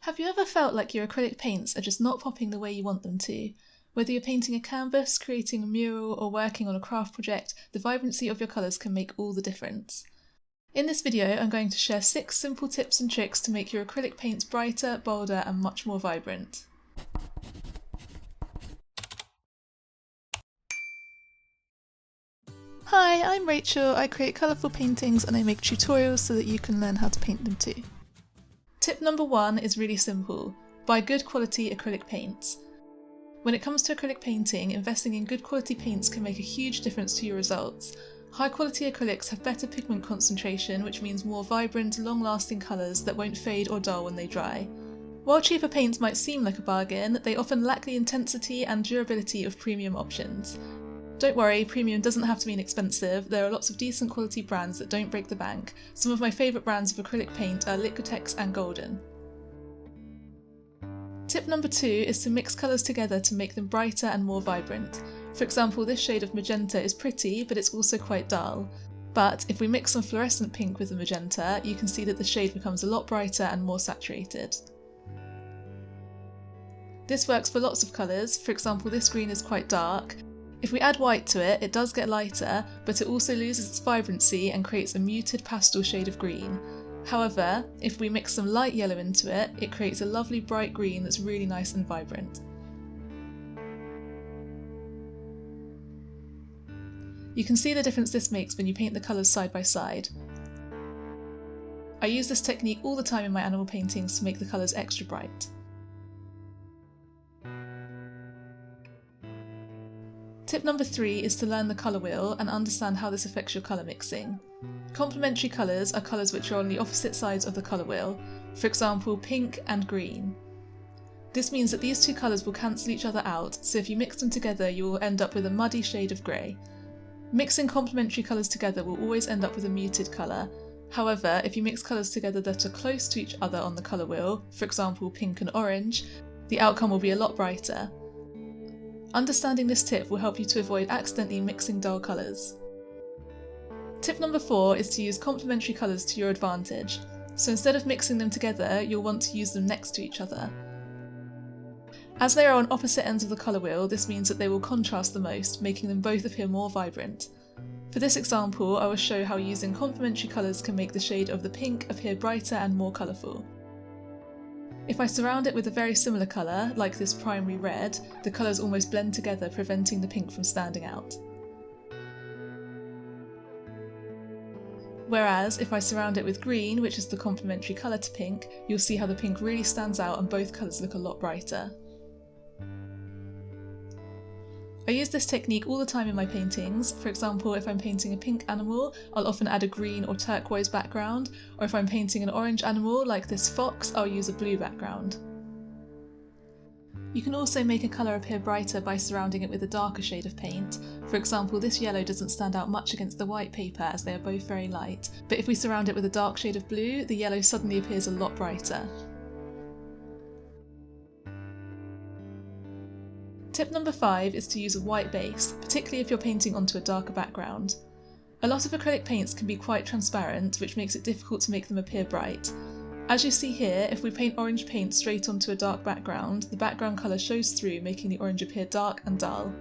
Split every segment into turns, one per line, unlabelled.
Have you ever felt like your acrylic paints are just not popping the way you want them to? Whether you're painting a canvas, creating a mural, or working on a craft project, the vibrancy of your colours can make all the difference. In this video, I'm going to share 6 simple tips and tricks to make your acrylic paints brighter, bolder, and much more vibrant. Hi, I'm Rachel. I create colourful paintings and I make tutorials so that you can learn how to paint them too. Tip number 1 is really simple. Buy good quality acrylic paints. When it comes to acrylic painting, investing in good quality paints can make a huge difference to your results. High quality acrylics have better pigment concentration, which means more vibrant, long-lasting colours that won't fade or dull when they dry. While cheaper paints might seem like a bargain, they often lack the intensity and durability of premium options. Don't worry, premium doesn't have to mean expensive. There are lots of decent quality brands that don't break the bank. Some of my favourite brands of acrylic paint are Liquitex and Golden. Tip number 2 is to mix colours together to make them brighter and more vibrant. For example, this shade of magenta is pretty, but it's also quite dull. But if we mix some fluorescent pink with the magenta, you can see that the shade becomes a lot brighter and more saturated. This works for lots of colours. For example, this green is quite dark. If we add white to it, it does get lighter, but it also loses its vibrancy and creates a muted pastel shade of green. However, if we mix some light yellow into it, it creates a lovely bright green that's really nice and vibrant. You can see the difference this makes when you paint the colours side by side. I use this technique all the time in my animal paintings to make the colours extra bright. Tip number 3 is to learn the colour wheel and understand how this affects your colour mixing. Complementary colours are colours which are on the opposite sides of the colour wheel, for example pink and green. This means that these two colours will cancel each other out, so if you mix them together you will end up with a muddy shade of grey. Mixing complementary colours together will always end up with a muted colour. However, if you mix colours together that are close to each other on the colour wheel, for example pink and orange, the outcome will be a lot brighter. Understanding this tip will help you to avoid accidentally mixing dull colours. Tip number 4 is to use complementary colours to your advantage. So instead of mixing them together, you'll want to use them next to each other. As they are on opposite ends of the colour wheel, this means that they will contrast the most, making them both appear more vibrant. For this example, I will show how using complementary colours can make the shade of the pink appear brighter and more colourful. If I surround it with a very similar colour, like this primary red, the colours almost blend together, preventing the pink from standing out. Whereas, if I surround it with green, which is the complementary colour to pink, you'll see how the pink really stands out and both colours look a lot brighter. I use this technique all the time in my paintings. For example, if I'm painting a pink animal, I'll often add a green or turquoise background, or if I'm painting an orange animal like this fox, I'll use a blue background. You can also make a colour appear brighter by surrounding it with a darker shade of paint. For example, this yellow doesn't stand out much against the white paper as they are both very light, but if we surround it with a dark shade of blue, the yellow suddenly appears a lot brighter. Tip number 5 is to use a white base, particularly if you're painting onto a darker background. A lot of acrylic paints can be quite transparent, which makes it difficult to make them appear bright. As you see here, if we paint orange paint straight onto a dark background, the background colour shows through, making the orange appear dark and dull.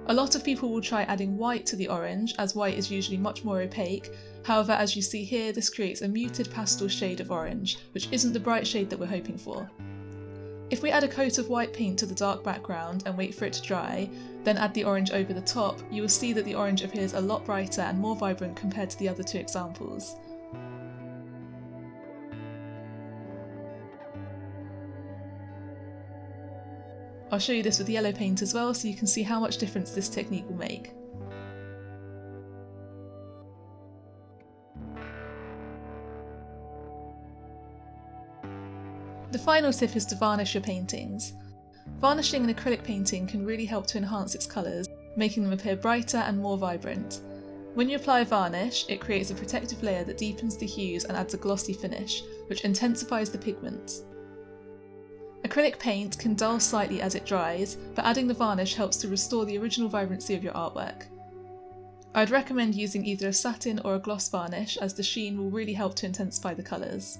A lot of people will try adding white to the orange, as white is usually much more opaque. However, as you see here, this creates a muted pastel shade of orange, which isn't the bright shade that we're hoping for. If we add a coat of white paint to the dark background and wait for it to dry, then add the orange over the top, you will see that the orange appears a lot brighter and more vibrant compared to the other two examples. I'll show you this with yellow paint as well, so you can see how much difference this technique will make. The final tip is to varnish your paintings. Varnishing an acrylic painting can really help to enhance its colours, making them appear brighter and more vibrant. When you apply varnish, it creates a protective layer that deepens the hues and adds a glossy finish, which intensifies the pigments. Acrylic paint can dull slightly as it dries, but adding the varnish helps to restore the original vibrancy of your artwork. I'd recommend using either a satin or a gloss varnish, as the sheen will really help to intensify the colours.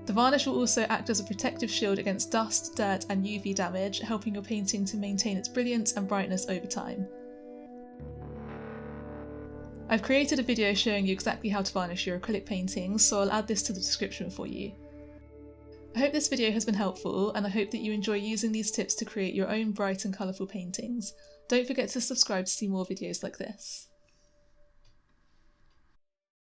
The varnish will also act as a protective shield against dust, dirt and UV damage, helping your painting to maintain its brilliance and brightness over time. I've created a video showing you exactly how to varnish your acrylic paintings, so I'll add this to the description for you. I hope this video has been helpful, and I hope that you enjoy using these tips to create your own bright and colourful paintings. Don't forget to subscribe to see more videos like this.